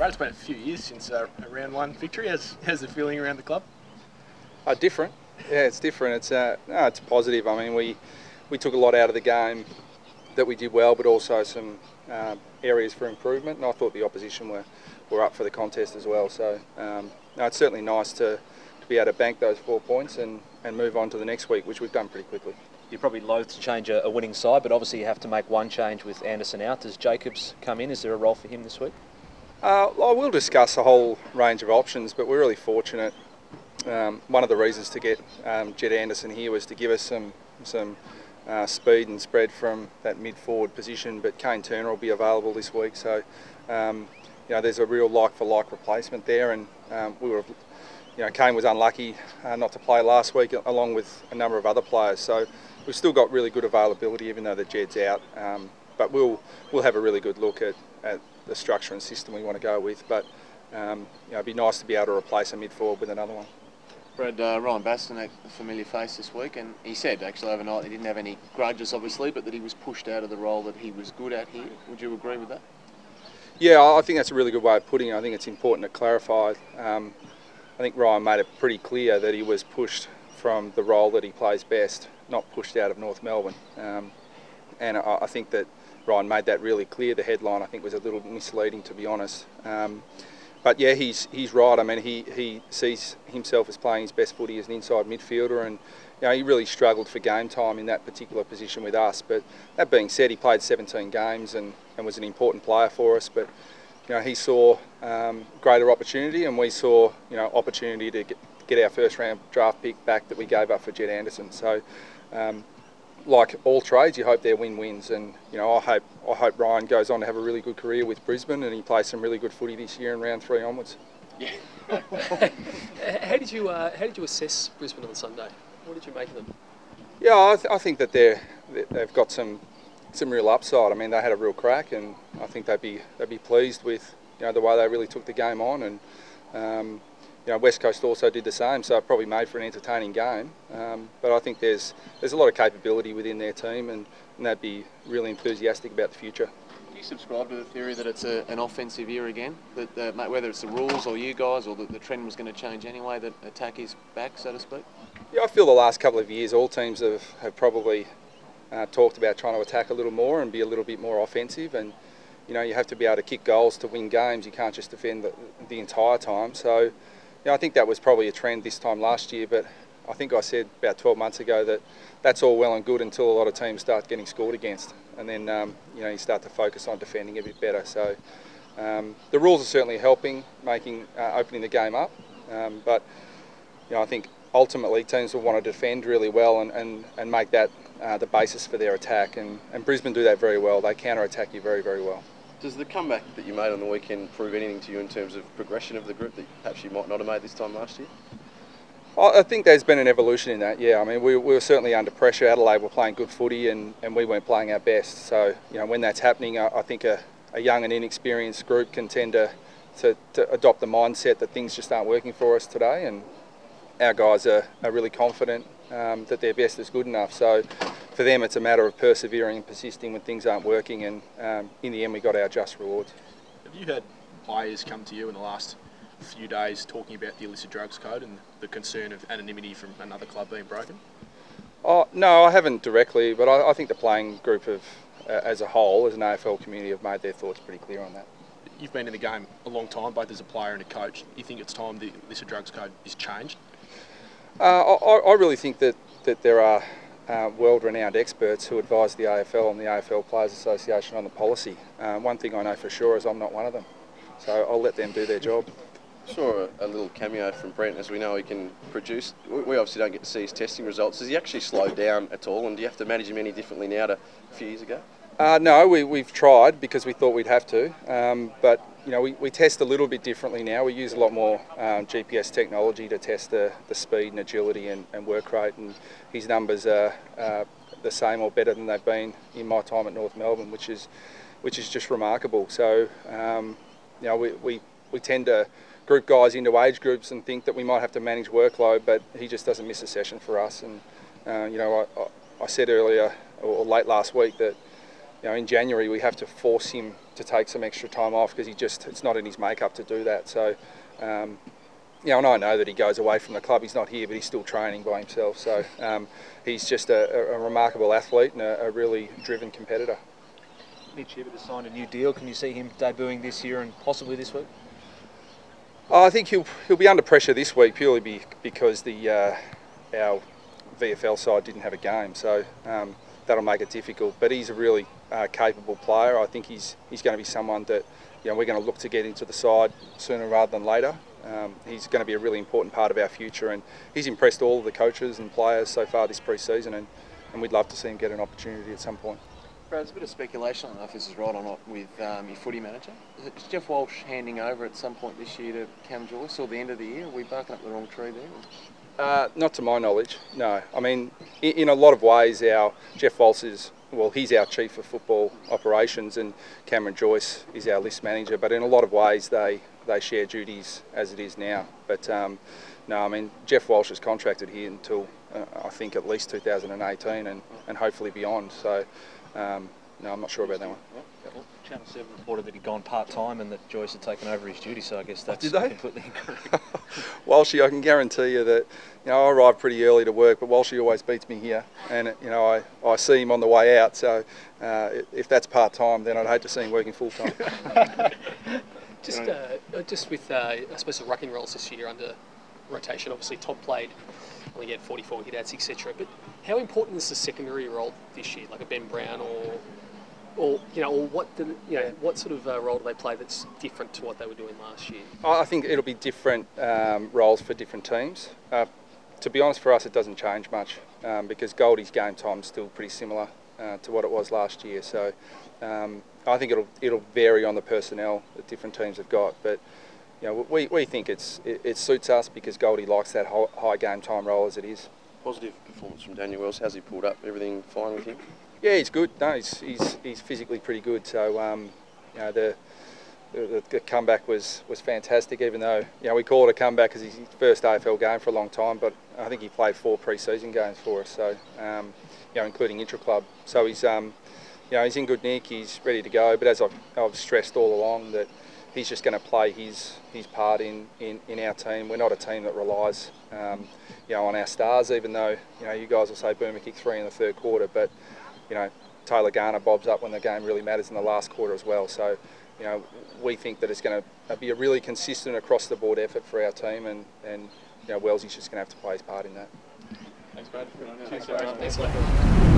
Brad, it's been a few years since a round one victory. How's it feeling around the club? Different. Yeah, it's different. It's positive. I mean, we took a lot out of the game that we did well, but also some areas for improvement. And I thought the opposition were up for the contest as well. So it's certainly nice to be able to bank those 4 points and move on to the next week, which we've done pretty quickly. You're probably loath to change a winning side, but obviously you have to make one change with Anderson out. Does Jacobs come in? Is there a role for him this week? I will discuss a whole range of options, but we're really fortunate. One of the reasons to get Jed Anderson here was to give us some speed and spread from that mid-forward position, but Kane Turner will be available this week, so there's a real like-for-like replacement there, and Kane was unlucky not to play last week, along with a number of other players, so we've still got really good availability, even though the Jed's out. But we'll have a really good look at the structure and system we want to go with. But it'd be nice to be able to replace a mid-forward with another one. Brad, Ryan Baston, a familiar face this week, and he said actually overnight he didn't have any grudges, obviously, but that he was pushed out of the role that he was good at here. Would you agree with that? Yeah, I think that's a really good way of putting it. I think it's important to clarify. I think Ryan made it pretty clear that he was pushed from the role that he plays best, not pushed out of North Melbourne. And I think that Ryan made that really clear. The headline, I think, was a little misleading, to be honest. But yeah, he's right. I mean, he sees himself as playing his best footy as an inside midfielder, and he really struggled for game time in that particular position with us. But that being said, he played 17 games and was an important player for us. But he saw greater opportunity, and we saw opportunity to get our first round draft pick back that we gave up for Jed Anderson. So, like all trades, you hope they're win-wins, and I hope Ryan goes on to have a really good career with Brisbane, and he plays some really good footy this year in round 3 onwards. Yeah. How did you assess Brisbane on Sunday? What did you make of them? Yeah, I think that they've got some real upside. I mean, they had a real crack, and I think they'd be pleased with the way they really took the game on, and West Coast also did the same, so it probably made for an entertaining game. But I think there's a lot of capability within their team, and they'd be really enthusiastic about the future. Do you subscribe to the theory that it's an offensive year again? That whether it's the rules or you guys, or the trend was going to change anyway, that attack is back, so to speak? Yeah, I feel the last couple of years all teams have probably talked about trying to attack a little more and be a little bit more offensive, and you have to be able to kick goals to win games. You can't just defend the entire time. So I think that was probably a trend this time last year, but I think I said about 12 months ago that that's all well and good until a lot of teams start getting scored against, and then you start to focus on defending a bit better. So the rules are certainly helping, opening the game up, but I think ultimately teams will want to defend really well and make that the basis for their attack, and Brisbane do that very well. They counter-attack you very, very well. Does the comeback that you made on the weekend prove anything to you in terms of progression of the group that perhaps you might not have made this time last year? I think there's been an evolution in that, yeah. I mean, we were certainly under pressure. Adelaide were playing good footy, and we weren't playing our best. So, when that's happening, I think a young and inexperienced group can tend to adopt the mindset that things just aren't working for us today, and our guys are really confident that their best is good enough. So for them, it's a matter of persevering and persisting when things aren't working, and in the end, we got our just rewards. Have you had players come to you in the last few days talking about the illicit drugs code and the concern of anonymity from another club being broken? No, I haven't directly, but I think the playing group as a whole, as an AFL community, have made their thoughts pretty clear on that. You've been in the game a long time, both as a player and a coach. Do you think it's time the illicit drugs code is changed? I really think that there are world-renowned experts who advise the AFL and the AFL Players Association on the policy. One thing I know for sure is I'm not one of them, so I'll let them do their job. Saw a little cameo from Brent. As we know, he can produce. We obviously don't get to see his testing results. Has he actually slowed down at all, and do you have to manage him any differently now to a few years ago? No, we've tried because we thought we'd have to, but we test a little bit differently now. We use a lot more GPS technology to test the speed and agility and work rate, and his numbers are the same or better than they've been in my time at North Melbourne, which is just remarkable. So we tend to group guys into age groups and think that we might have to manage workload, but he just doesn't miss a session for us. And I said earlier or late last week that in January we have to force him to take some extra time off because it's not in his makeup to do that. So, and I know that he goes away from the club. He's not here, but he's still training by himself. So he's just a remarkable athlete and a really driven competitor. Mitch Hibbert has signed a new deal. Can you see him debuting this year and possibly this week? I think he'll be under pressure this week purely because our VFL side didn't have a game, so that'll make it difficult. But he's a really capable player. I think he's going to be someone that we're going to look to get into the side sooner rather than later. He's going to be a really important part of our future, and he's impressed all of the coaches and players so far this pre-season, and we'd love to see him get an opportunity at some point. Brad, there's a bit of speculation, I don't know if this is right or not, with your footy manager. Is Jeff Walsh handing over at some point this year to Cam Joyce, or the end of the year? Are we barking up the wrong tree there? Not to my knowledge, no. I mean, in a lot of ways, Jeff Walsh he's our chief of football operations, and Cameron Joyce is our list manager. But in a lot of ways, they share duties as it is now. But no, I mean, Jeff Walsh is contracted here until I think at least 2018, and hopefully beyond. So no, I'm not sure about that one. Well, Channel 7 reported that he'd gone part-time and that Joyce had taken over his duty, so I guess that's Did they? completely incorrect. Walshy, I can guarantee you that I arrive pretty early to work, but Walshy always beats me here, and I see him on the way out. So if that's part-time, then I'd hate to see him working full-time. Just with I suppose the rucking roles this year under rotation. Obviously, Todd played. Only get 44 hit-outs, etc. But how important is the secondary role this year, like a Ben Brown or what sort of role do they play that's different to what they were doing last year? I think it'll be different roles for different teams. To be honest, for us, it doesn't change much because Goldie's game time is still pretty similar to what it was last year. So I think it'll vary on the personnel that different teams have got, but. We think it suits us because Goldie likes that high game time role as it is. Positive performance from Daniel Wells. How's he pulled up? Everything fine with him? Yeah, he's good. No, he's physically pretty good. So the comeback was fantastic. Even though we call it a comeback because he's his first AFL game for a long time, but I think he played 4 pre-season games for us. So including intra-club. So he's he's in good nick. He's ready to go. But as I've stressed all along that. He's just going to play his part in our team. We're not a team that relies, on our stars. Even though you guys will say Boomer kicked 3 in the third quarter, but Taylor Garner bobs up when the game really matters in the last quarter as well. So we think that it's going to be a really consistent across the board effort for our team, and Wellesley's just going to have to play his part in that. Thanks, Brad. Thanks, Brad.